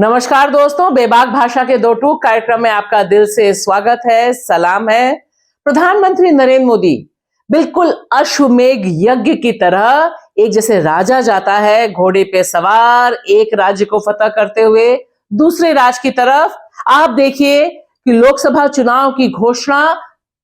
नमस्कार दोस्तों, बेबाक भाषा के दो टूक कार्यक्रम में आपका दिल से स्वागत है, सलाम है। प्रधानमंत्री नरेंद्र मोदी बिल्कुल अश्वमेघ यज्ञ की तरह एक जैसे राजा जाता है घोड़े पे सवार एक राज्य को फतह करते हुए दूसरे राज्य की तरफ। आप देखिए कि लोकसभा चुनाव की घोषणा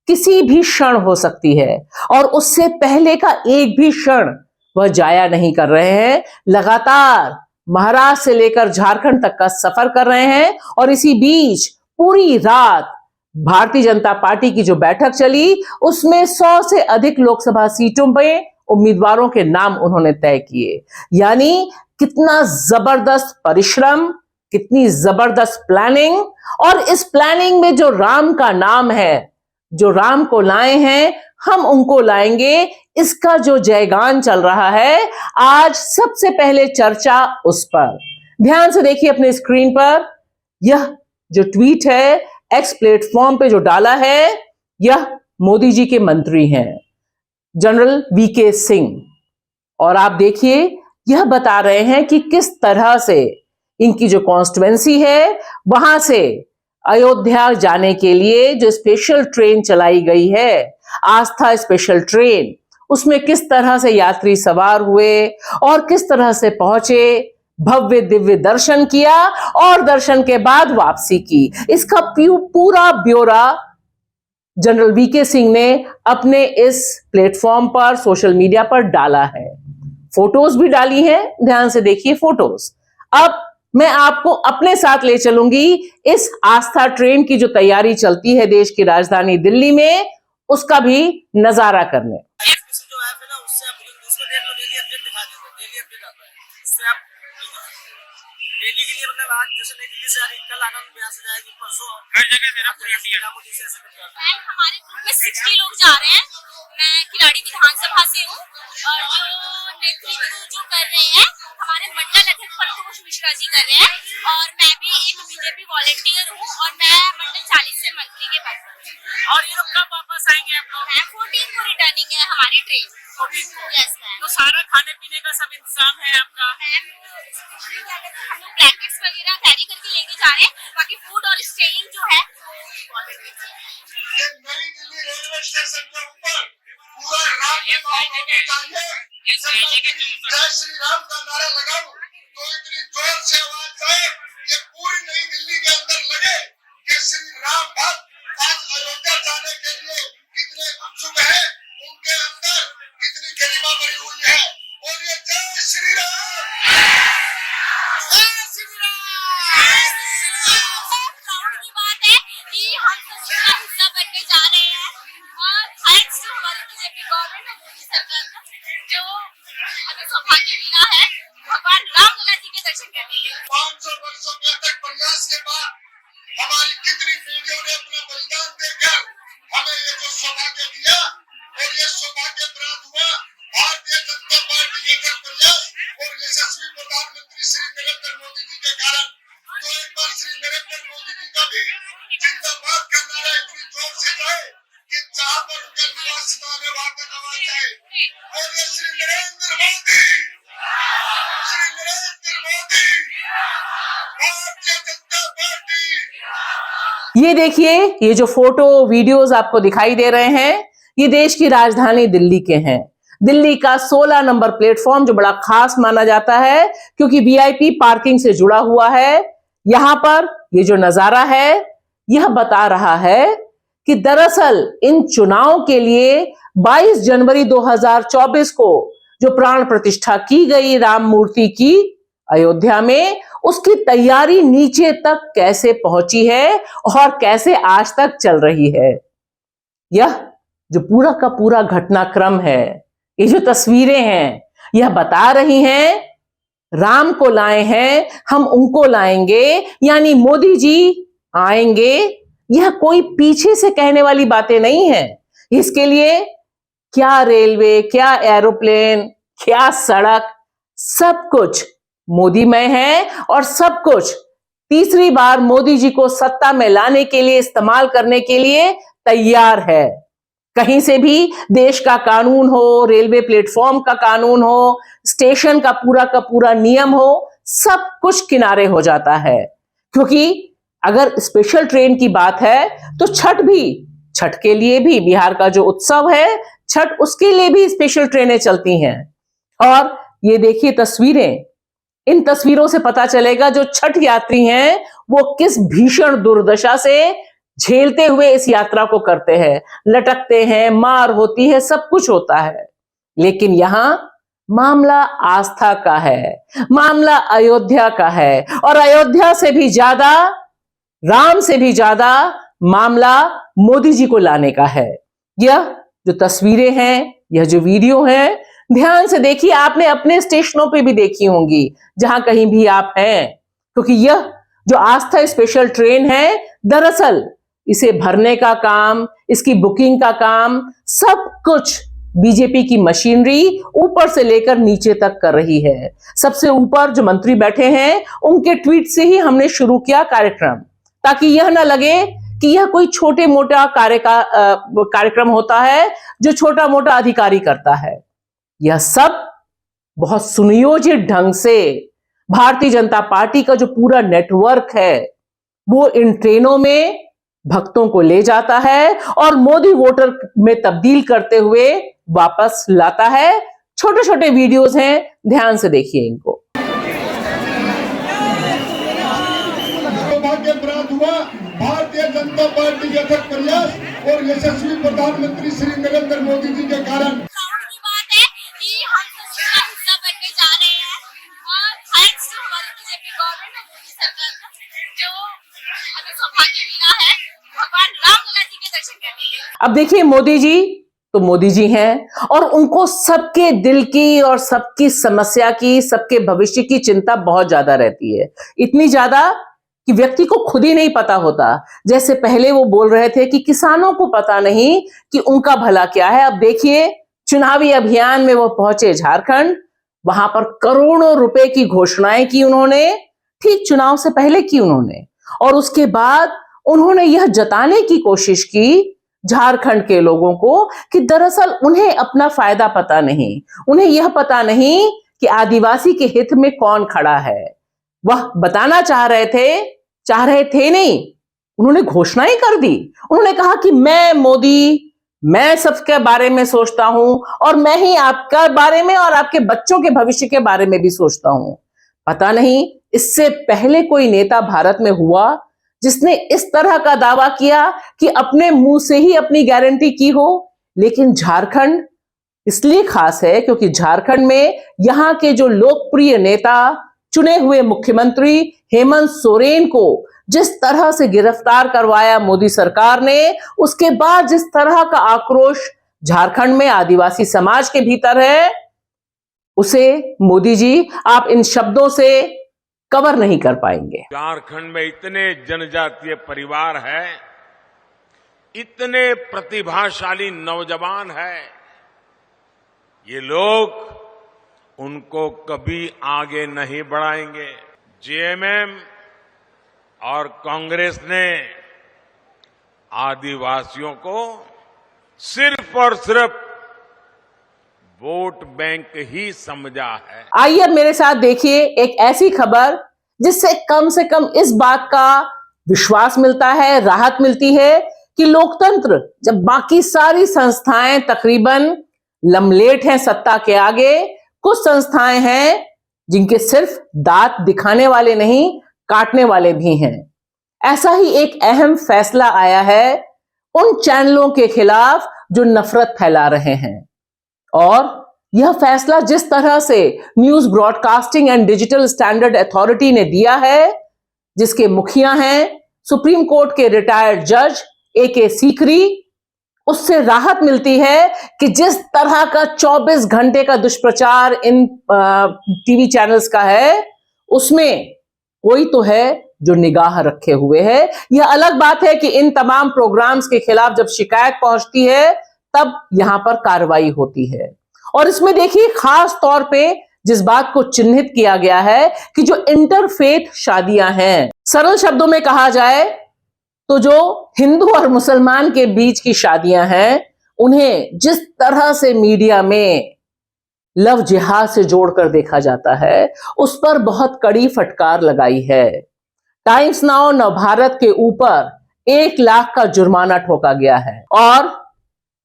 किसी भी क्षण हो सकती है और उससे पहले का एक भी क्षण वह जाया नहीं कर रहे हैं। लगातार महाराष्ट्र से लेकर झारखंड तक का सफर कर रहे हैं और इसी बीच पूरी रात भारतीय जनता पार्टी की जो बैठक चली उसमें 100 से अधिक लोकसभा सीटों पे उम्मीदवारों के नाम उन्होंने तय किए। यानी कितना जबरदस्त परिश्रम, कितनी जबरदस्त प्लानिंग, और इस प्लानिंग में जो राम का नाम है, जो राम को लाए हैं हम उनको लाएंगे, इसका जो जयगान चल रहा है, आज सबसे पहले चर्चा उस पर। ध्यान से देखिए अपने स्क्रीन पर, यह जो ट्वीट है एक्स प्लेटफॉर्म पे जो डाला है, यह मोदी जी के मंत्री हैं जनरल वीके सिंह, और आप देखिए यह बता रहे हैं कि किस तरह से इनकी जो कॉन्स्टिट्यूएंसी है वहां से अयोध्या जाने के लिए जो स्पेशल ट्रेन चलाई गई है, आस्था स्पेशल ट्रेन, उसमें किस तरह से यात्री सवार हुए और किस तरह से पहुंचे, भव्य दिव्य दर्शन किया और दर्शन के बाद वापसी की। इसका पूरा ब्यौरा जनरल वीके सिंह ने अपने इस प्लेटफॉर्म पर सोशल मीडिया पर डाला है। फोटोज भी डाली हैं, ध्यान से देखिए फोटोज। अब मैं आपको अपने साथ ले चलूंगी इस आस्था ट्रेन की जो तैयारी चलती है देश की राजधानी दिल्ली में, उसका भी नजारा करने। डेली के लिए मतलब आज जैसे नई दिल्ली से आ रही, कल आनंद विहार से जाएगी, परसों हर जगह से पूरी इंडिया मोदी से हमारे ग्रुप में 60 लोग जा रहे हैं। मैं खिलाड़ी विधानसभा से हूँ और जो नेतृत्व जो कर रहे हैं हमारे मंडल अध्यक्ष परितोष मिश्रा जी कर रहे हैं, और मैं भी एक बीजेपी वॉलंटियर हूँ और मैं मंडल 40 से मंत्री के पद पर। और ये लोग कब वापस आएंगे आप लोग? 14 को रिटर्निंग है हमारी ट्रेन। 14 को? Yes ma'am. तो सारा खाने पीने का सब इंतजाम है आपका? मैम हम लोग ब्लैंकेट्स वगैरह कैरी करके लेके जा रहे हैं, बाकी फूड और स्टेइंग जो है ये नई दिल्ली रेलवे स्टेशन के ऊपर पूरा रात में जय श्री राम का नारा लगाऊं तो इतनी जोर से आवाज जाए कि पूरी नई दिल्ली के अंदर लगे कि श्री राम भक्त आज अयोध्या जाने के लिए कितने उत्सुक है, उनके अंदर कितनी गरिमा भरी हुई है। बोलिए जय श्री राम, जय श्री राम। प्राउड की बात है कि हम उसका हिस्सा बनने जा रहे हैं, और थैंक्स टू हमारी बीजेपी गवर्नमेंट और मोदी सरकार को जो हमें सौभाग्य मिला है भगवान रामलला जी के दर्शन करने के लिए। 500 वर्षों के अथक प्रयास के बाद हमारी कितनी पीढ़ियों ने अपना बलिदान देकर हमें ये जो सौभाग्य दिया, और ये सौभाग्य प्राप्त हुआ भारतीय जनता पार्टी के अथक प्रयास और यशस्वी प्रधानमंत्री श्री नरेंद्र मोदी जी के कारण। तो एक बार श्री नरेंद्र मोदी जी का भी जिंदाबाद का नारा इतनी जोर से जाए कि जहाँ पर उनका निवास स्थान है वहां तक आवाज जाए। बोलिए श्री नरेंद्र मोदी, श्री नरेंद्र मोदी, भारतीय जनता पार्टी। ये देखिए, ये जो फोटो वीडियोस आपको दिखाई दे रहे हैं, ये देश की राजधानी दिल्ली के हैं। दिल्ली का 16 नंबर प्लेटफॉर्म जो बड़ा खास माना जाता है क्योंकि वीआईपी पार्किंग से जुड़ा हुआ है। यहां पर ये जो नजारा है यह बता रहा है कि दरअसल इन चुनाव के लिए 22 जनवरी 2024 को जो प्राण प्रतिष्ठा की गई राम मूर्ति की अयोध्या में, उसकी तैयारी नीचे तक कैसे पहुंची है और कैसे आज तक चल रही है। यह जो पूरा का पूरा घटनाक्रम है, ये जो तस्वीरें हैं, यह बता रही हैं राम को लाए हैं हम उनको लाएंगे, यानी मोदी जी आएंगे। यह कोई पीछे से कहने वाली बातें नहीं है। इसके लिए क्या रेलवे, क्या एरोप्लेन, क्या सड़क, सब कुछ मोदीमय है और सब कुछ तीसरी बार मोदी जी को सत्ता में लाने के लिए इस्तेमाल करने के लिए तैयार है। कहीं से भी देश का कानून हो, रेलवे प्लेटफॉर्म का कानून हो, स्टेशन का पूरा नियम हो, सब कुछ किनारे हो जाता है। क्योंकि अगर स्पेशल ट्रेन की बात है तो छठ के लिए भी बिहार का जो उत्सव है छठ, उसके लिए भी स्पेशल ट्रेनें चलती हैं। और ये देखिए तस्वीरें, इन तस्वीरों से पता चलेगा जो छठ यात्री हैं वो किस भीषण दुर्दशा से झेलते हुए इस यात्रा को करते हैं, लटकते हैं, मार होती है, सब कुछ होता है। लेकिन यहां मामला आस्था का है, मामला अयोध्या का है, और अयोध्या से भी ज्यादा, राम से भी ज्यादा मामला मोदी जी को लाने का है। यह जो तस्वीरें हैं, यह जो वीडियो है, ध्यान से देखिए, आपने अपने स्टेशनों पे भी देखी होंगी जहां कहीं भी आप हैं। क्योंकि यह जो आस्था स्पेशल ट्रेन है, दरअसल इसे भरने का काम, इसकी बुकिंग का काम, सब कुछ बीजेपी की मशीनरी ऊपर से लेकर नीचे तक कर रही है। सबसे ऊपर जो मंत्री बैठे हैं उनके ट्वीट से ही हमने शुरू किया कार्यक्रम, ताकि यह ना लगे कि यह कोई छोटे मोटा कार्यक्रम होता है जो छोटा मोटा अधिकारी करता है। यह सब बहुत सुनियोजित ढंग से भारतीय जनता पार्टी का जो पूरा नेटवर्क है वो इन ट्रेनों में भक्तों को ले जाता है और मोदी वोटर में तब्दील करते हुए वापस लाता है। छोटे छोटे वीडियोस हैं, ध्यान से देखिए इनको। सौभाग्य प्राप्त हुआ भारतीय जनता पार्टी के अथक प्रयास और यशस्वी प्रधानमंत्री श्री नरेंद्र मोदी जी के कारण। प्राउड की बात है कि हम तो इसका हिस्सा बनने जा रहे हैं, और थैंक्स टू हमारी बीजेपी गवर्नमेंट और मोदी सरकार को जो हमें सौभाग्य मिला है भगवान रामलला जी के दर्शन करने के। अब देखिए मोदी जी तो मोदी जी हैं और उनको सबके दिल की और सबकी समस्या की, सबके भविष्य की चिंता बहुत ज्यादा रहती है। इतनी ज्यादा कि व्यक्ति को खुद ही नहीं पता होता। जैसे पहले वो बोल रहे थे कि किसानों को पता नहीं कि उनका भला क्या है। अब देखिए चुनावी अभियान में वो पहुंचे झारखंड, वहां पर करोड़ों रुपए की घोषणाएं की उन्होंने, ठीक चुनाव से पहले की उन्होंने, और उसके बाद उन्होंने यह जताने की कोशिश की झारखंड के लोगों को कि दरअसल उन्हें अपना फायदा पता नहीं, उन्हें यह पता नहीं कि आदिवासी के हित में कौन खड़ा है। वह बताना चाह रहे थे नहीं, उन्होंने घोषणाएं कर दी। उन्होंने कहा कि मैं मोदी, मैं सबके बारे में सोचता हूं और मैं ही आपका बारे में और आपके बच्चों के भविष्य के बारे में भी सोचता हूं। पता नहीं इससे पहले कोई नेता भारत में हुआ जिसने इस तरह का दावा किया कि अपने मुंह से ही अपनी गारंटी की हो। लेकिन झारखंड इसलिए खास है क्योंकि झारखंड में यहां के जो लोकप्रिय नेता, चुने हुए मुख्यमंत्री हेमंत सोरेन को जिस तरह से गिरफ्तार करवाया मोदी सरकार ने, उसके बाद जिस तरह का आक्रोश झारखंड में आदिवासी समाज के भीतर है, उसे मोदी जी आप इन शब्दों से कवर नहीं कर पाएंगे। झारखंड में इतने जनजातीय परिवार है, इतने प्रतिभाशाली नौजवान है, ये लोग उनको कभी आगे नहीं बढ़ाएंगे। जेएमएम और कांग्रेस ने आदिवासियों को सिर्फ और सिर्फ वोट बैंक ही समझा है। आइए अब मेरे साथ देखिए एक ऐसी खबर जिससे कम से कम इस बात का विश्वास मिलता है, राहत मिलती है कि लोकतंत्र जब बाकी सारी संस्थाएं तकरीबन लमलेट हैं सत्ता के आगे, कुछ संस्थाएं हैं जिनके सिर्फ दांत दिखाने वाले नहीं, काटने वाले भी हैं। ऐसा ही एक अहम फैसला आया है उन चैनलों के खिलाफ जो नफरत फैला रहे हैं। और यह फैसला जिस तरह से news broadcasting and digital standard authority ने दिया है, जिसके मुखिया हैं सुप्रीम कोर्ट के रिटायर्ड जज AK सीकरी, उससे राहत मिलती है कि जिस तरह का 24 घंटे का दुष्प्रचार इन टीवी चैनल्स का है, उसमें कोई तो है जो निगाह रखे हुए है। यह अलग बात है कि इन तमाम प्रोग्राम्स के खिलाफ जब शिकायत पहुंचती है तब यहां पर कार्रवाई होती है। और इसमें देखिए खास तौर पे जिस बात को चिन्हित किया गया है कि जो इंटरफेथ शादियां हैं, सरल शब्दों में कहा जाए तो जो हिंदू और मुसलमान के बीच की शादियां हैं, उन्हें जिस तरह से मीडिया में लव जिहाद से जोड़कर देखा जाता है, उस पर बहुत कड़ी फटकार लगाई है। टाइम्स नाउ नवभारत के ऊपर 1 लाख का जुर्माना ठोका गया है और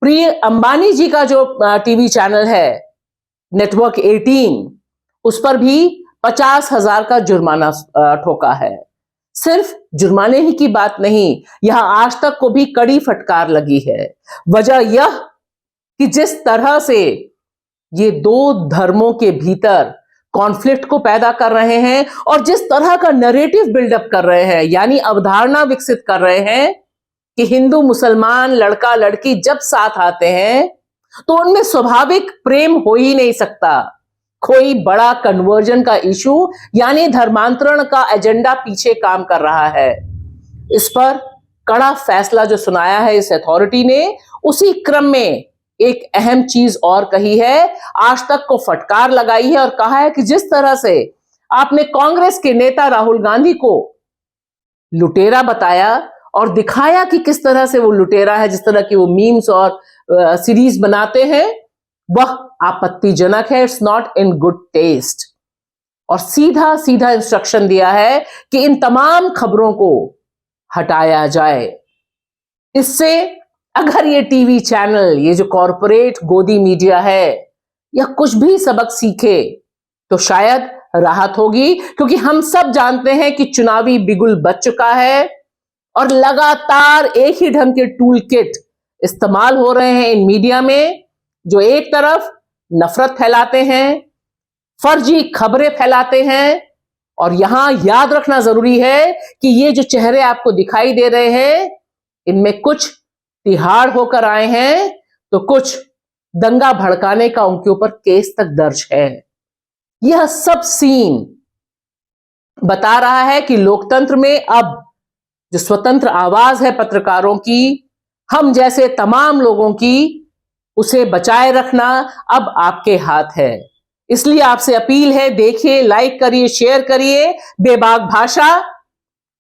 प्रिय अंबानी जी का जो टीवी चैनल है नेटवर्क 18, उस पर भी 50,000 का जुर्माना ठोका है। सिर्फ जुर्माने ही की बात नहीं, यहां आज तक को भी कड़ी फटकार लगी है। वजह यह कि जिस तरह से ये 2 धर्मों के भीतर कॉन्फ्लिक्ट को पैदा कर रहे हैं और जिस तरह का नैरेटिव बिल्डअप कर रहे हैं, यानी अवधारणा विकसित कर रहे हैं कि हिंदू मुसलमान लड़का लड़की जब साथ आते हैं तो उनमें स्वाभाविक प्रेम हो ही नहीं सकता। कोई बड़ा कन्वर्जन का इशू यानी धर्मांतरण का एजेंडा पीछे काम कर रहा है। इस पर कड़ा फैसला जो सुनाया है इस अथॉरिटी ने, उसी क्रम में एक अहम चीज और कही है, आज तक को फटकार लगाई है और कहा है कि जिस तरह से आपने कांग्रेस के नेता राहुल गांधी को लुटेरा बताया और दिखाया कि किस तरह से वो लुटेरा है, जिस तरह की वो मीम्स और सीरीज बनाते हैं, वह आपत्तिजनक है। It's not in good taste. और सीधा सीधा इंस्ट्रक्शन दिया है कि इन तमाम खबरों को हटाया जाए। इससे अगर ये टीवी चैनल, ये जो कॉरपोरेट गोदी मीडिया है, या कुछ भी सबक सीखे तो शायद राहत होगी, क्योंकि हम सब जानते हैं कि चुनावी बिगुल बच चुका है और लगातार एक ही ढंग के टूल किट इस्तेमाल हो रहे हैं इन मीडिया में, जो एक तरफ नफरत फैलाते हैं, फर्जी खबरें फैलाते हैं। और यहां याद रखना जरूरी है कि ये जो चेहरे आपको दिखाई दे रहे हैं, इनमें कुछ तिहाड़ होकर आए हैं तो कुछ दंगा भड़काने का उनके ऊपर केस तक दर्ज है। यह सब सीन बता रहा है कि लोकतंत्र में अब जो स्वतंत्र आवाज है पत्रकारों की, हम जैसे तमाम लोगों की, उसे बचाए रखना अब आपके हाथ है। इसलिए आपसे अपील है, देखिए, लाइक करिए, शेयर करिए बेबाक भाषा,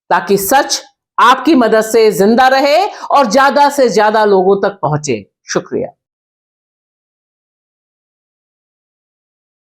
ताकि सच आपकी मदद से जिंदा रहे और ज्यादा से ज्यादा लोगों तक पहुंचे। शुक्रिया।